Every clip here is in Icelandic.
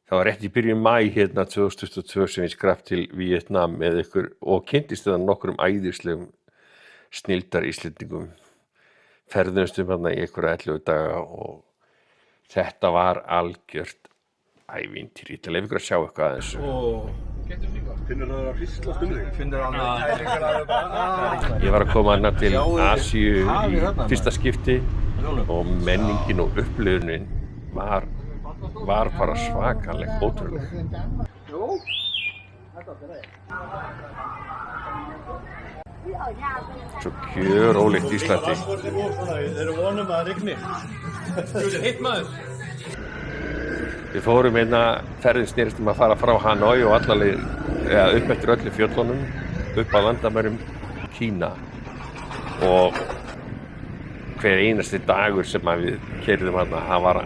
Það var rétt í byrjun maí hérna 2022 sem ég skrapp til Víetnam með ykkur og kynntist það nokkrum æðislegum snilldar Íslendingum. Ferðumstum hérna í einhverja 11 daga og þetta var algjört ævintýri. Ég ætla að leyfa ykkur að sjá eitthvað að þessu. Finnur það að hríslast þig? Ég var að koma hérna til Asíu í fyrsta skipti og menningin og upplifunin var bara svakaleg, ótrúleg. Svo gjörólíkt Íslandi. Þeir eru vonum að það rigni. Hitt maður. Við fórum hérna, ferðin snerist að fara frá Hanoi og allaleg, upp eftir öllu fjöllunum, upp að landamærum Kína. Og hver einasti dagur sem við keyrðum hérna,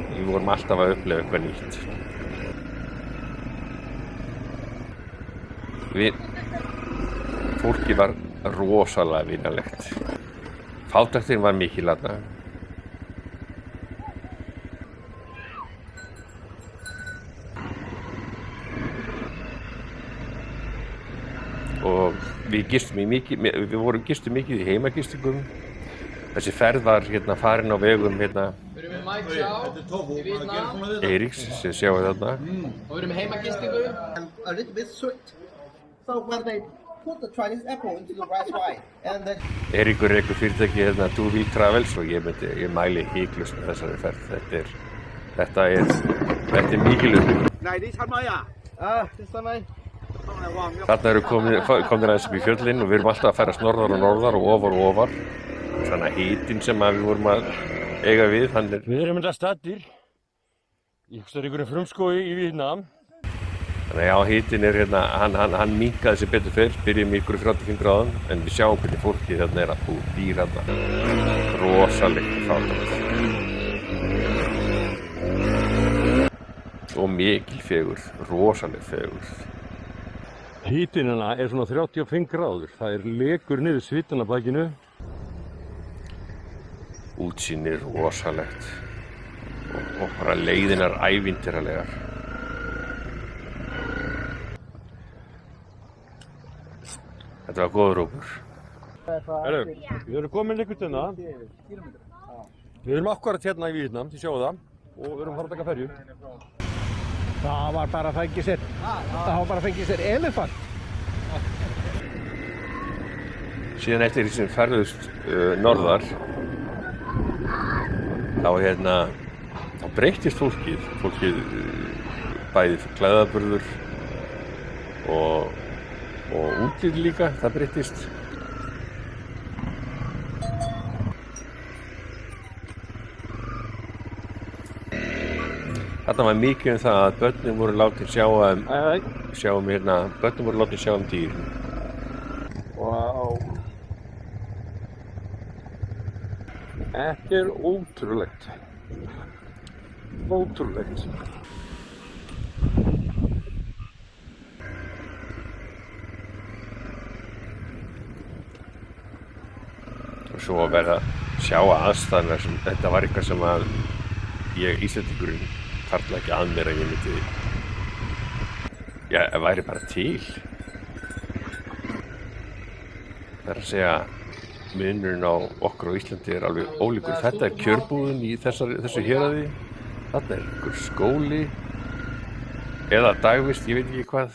við vorum alltaf að upplifa eitthvað nýtt. Fólki var rosalega vinalegt. Fátæktin var mikil hérna. Og við gistum mikið í heimagistingum. Þessi ferð var hérna farin á vegum hérna Eiríks sem sjáum þarna. Og við erum heimagistingu. A little bit sweet. So when they put the Chinese apple into the rice wine and then Eiríkur rekur fyrirtæki hérna Do We Travels og ég mæli hiklaust með þessari ferð. Þetta er mikil upplifun. Này đi săn mây à? Đi săn mây. Þarna eru komnir aðeins upp í fjöllin og við erum alltaf að ferðast norðar og ofar. Svona hitinn sem við vorum að eiga við, Við erum þetta staddir í einhverju frumskógi í Víetnam. Þannig já, hitinn er hérna, hann minnkaði sig betur fyrr, byrjum í ykkur 35 gráðum, en við sjáum hvernig fólki hérna er að býr hérna. Rosalega fátækt. Og mikil fegurð, rosaleg fegurð. Hitinn hérna er svona 35 gráður. Það er lekur niður svitan af bakinu. Útsýnir rosalegt og bara leiðinar ævintýralegar. Þetta var góður hópur. Við erum komin einhvern veginn. Við erum akkurat hérna í Víetnam, þið sjáu það, og við erum að fara að taka ferju. Það var bara að fengja sér elefant. Síðan eftir því sem ferðust norðar, þá breyttist fólkið bæði klæðaburður og útlít líka, það breyttist. Þarna var mikið það að börnin voru látin sjá dýrin. Vá. Þetta er ótrúlegt. Ótrúlegt. Og svo að vera að sjá aðstæðurnar sem þetta var eitthvað sem að Íslendingurinn hvarflaði ekki að mér að ég myndi væri bara til. Það er að segja munurinn á okkur á Íslandi er alveg ólíkur. Þetta er kjörbúðin í þessu héraði. Þarna er einhver skóli eða dagvist, ég veit ekki hvað.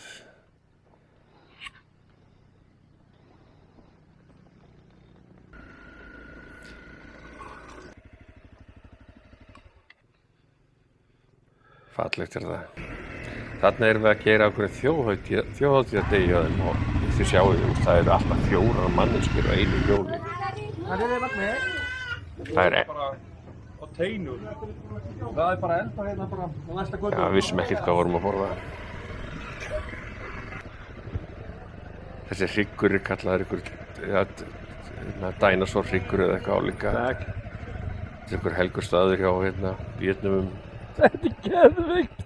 Fallegt er það. Þarna erum við að gera okkur þjóðhátíðardegi hjá þeim og þið sjáu það eru alltaf 4 manneskjur á einu hjóli. Það er bara á teinur. Það er bara enda hérna bara á næsta götu. Já, við vissum ekkert hvað vorum að borða. Þessi hryggur er kallaður dænasorhryggur eða eitthvað álíka. Þetta er einhver helgur staður hjá Víetnamum. Þetta er geðveikt.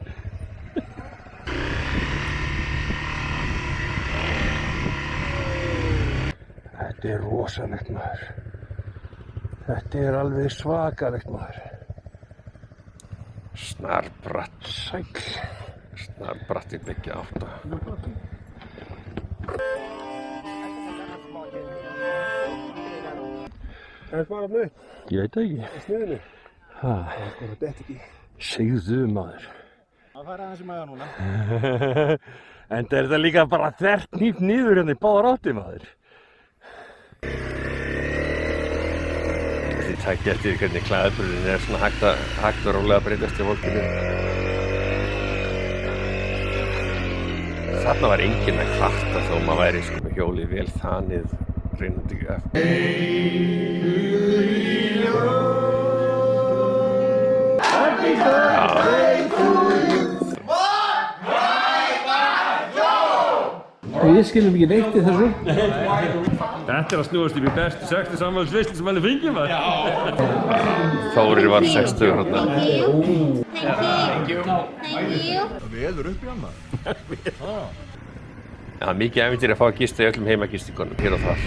Þetta er rosalegt maður. Þetta er alveg svakalegt maður. Snarbratt. Sæll. Snarbratti byggja átta. Er það bara upp? Ég veit það ekki. Í sniðinu? Hæ? Þetta ekki. Segðu maður. Það fær aðeins í maga núna. En það er það líka bara þvert nýtt niður hérna í báðar áttir maður. Þið tækja eftir hvernig klæðaburðin er svona hægt og rólega að breytast í fólkinu. Þarna var enginn að kvarta þó maður væri sko með hjólið vel þanið reynandi Við skiljum ekki neitt í þessu. Þetta er að snúast upp í bestu 60 samvæðisveislu sem henni fengið maður. Þórir var 60 hérna. Thank you. Veður upp í hann maður. Það er mikið ævintýri að fá að gista í öllum heimagistingunum hér og þar.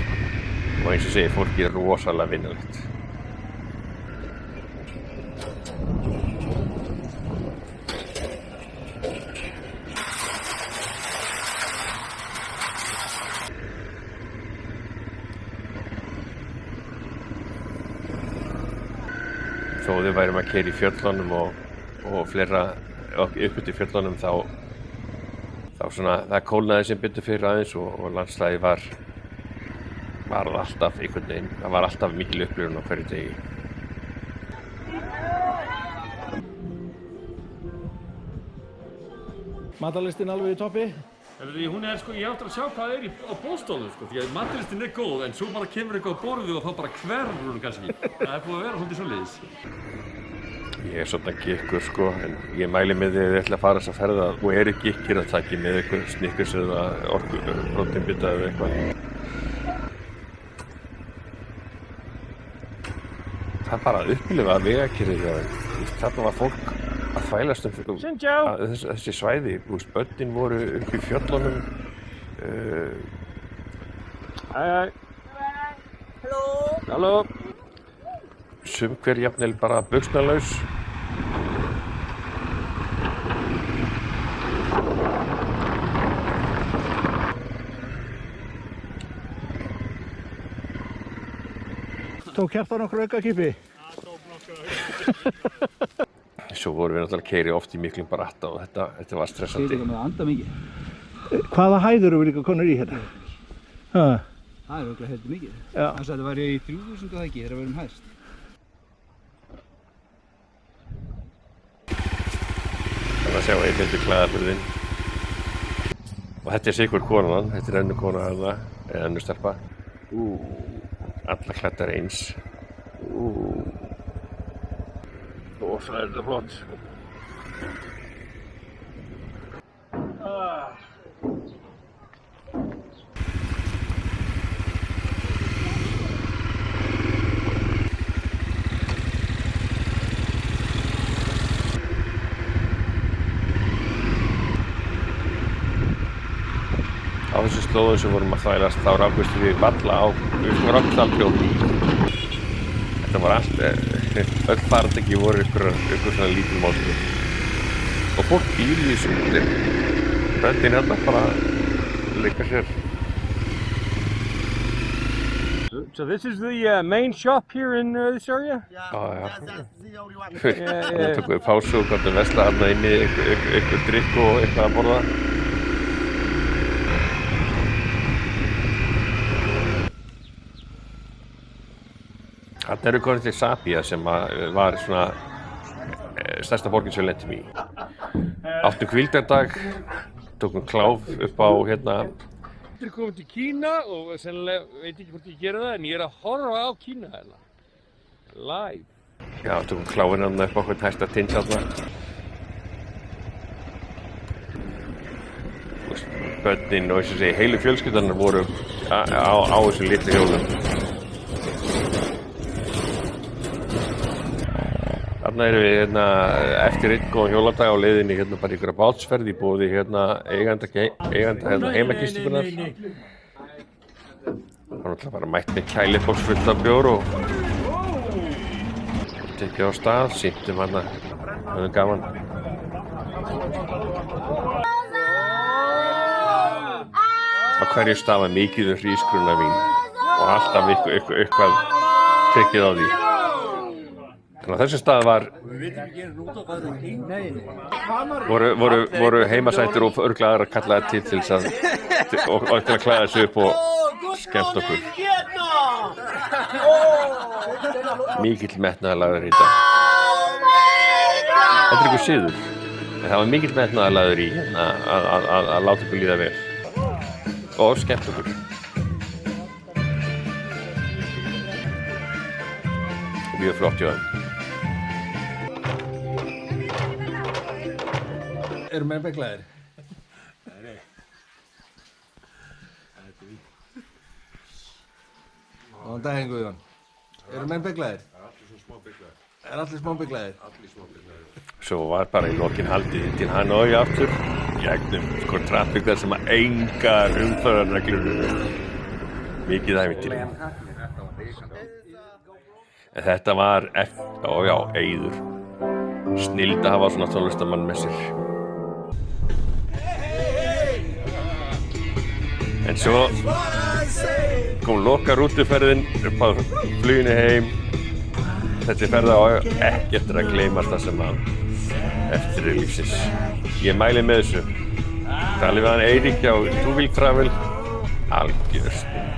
Og eins og segir, fólki er rosalega vinnulegt. Þó við værum að keyra í fjöllunum og fleira upp út í fjöllunum þá svona, það kólnaði sem betur fyrir aðeins og landslæði var alltaf einhvern veginn, það var alltaf mikil upplifun á hverju degi. Matarlistin alveg í toppi. Hún er sko, ég áttur að sjá hvað er á bóðstofnum sko, því að matarlistin er góð en svo bara kemur eitthvað á borðið og þá bara hverfur hún kannski. Það er búið að vera svolítið svoleiðis. Ég er svona gikkur sko, en ég mæli með því að þið ætla að fara þess að ferða og eru gikkir að taki með eitthvað Snickers eða próteinbita eða eitthvað. Það er bara að upplifa vegakerfið hjá þeim. Þarna var fólk að þvælast þessi svæði. Börnin voru upp í fjöllunum. Halló. Sum hver jafnvel bara buxnalaus. Tók Kjartan okkur aukakipi? Svo vorum við náttúrulega að keyra oft í miklum bratta og þetta var stressandi. Þetta með að anda mikið. Hvaða hæður eru við líka konur í hérna? Það er auðvitað heldur mikið. Já. Þannig að þetta væri í 3000 og það ekki, þegar við erum hæst. Þannig að sjá einhverju klæðaburðinn. Og þetta er sikur konan, þetta er önnur kona þarna, eða önnur stelpa. Alla klæddar eins. Og svo er þetta flott. Á þessu slóðum sem vorum að þvælast þá rákumst við varla á, við rákumst aldrei á bíl. Þetta var allt, öll farartæki voru ykkur svona lítil mótið. Og fólk býr í þessu úti. Börnin hérna bara leika sér. So this is the main shop here in this area? Já. That's the only one. Þannig tókum við pásu og gáttum vesla hérna inni eitthvað drikk og eitthvað að borða. Þarna eru komin til Sapia sem var svona stærsta borgin sem við lentum í. Áttum hvíldardag, tókum kláf upp á hérna. Ég er komin til Kína og sennilega veit ekki hvort ég gera það en ég er að horfa á Kína hérna. Live. Já, tókum kláfinn hérna upp á hvern hæsta tins hérna. Börnin og eins og segi heilu fjölskyldarnar voru á þessu litlu hjólum. Þarna erum við hérna, eftir einn góðan hjóladag á leiðinni hérna bara ykkur bátsferð í boði hérna eiganda hérna heimagistingunnar. Það var náttúrulega bara mætt með kælibox fullt af bjór og tekið á stað, sýndum hérna, höfðum gaman. Á hverju stafa mikið hrísgrjóna vín og alltaf eitthvað tekið á því. En á þessum stað voru heimasættir og örglaðar að kalla það til þess að klæða sig upp og skemmt okkur. Mikill metnaðarlagður í dag. Þetta er ykkur siður, en það var mikill metnaðarlagður í að láta okkur líða vel og skemmt okkur. Mjög flott hjá þeim. Eru menn beglaðir? Nei. Góðan daginn, Guðjón. Eru menn beglaðir? Allir smá beglaðir. Er allir smá beglaðir? Allir smá beglaðir. Svo var bara í lokin haldið til Hanoi aftur, gegnum traffíkar sem að engar umferðarreglur. Mikið ævintýri. En þetta var Eiður. Snilld að hafa svona tónlistamann með sér. En svo kom lokarútuferðin upp á fluginu heim. Þessi ferð á ekki eftir að gleymast það sem að eftir lífsins. Ég mæli með þessu. Talið við hann Eirík hjá Two Wheel Travel. Algjör snilld.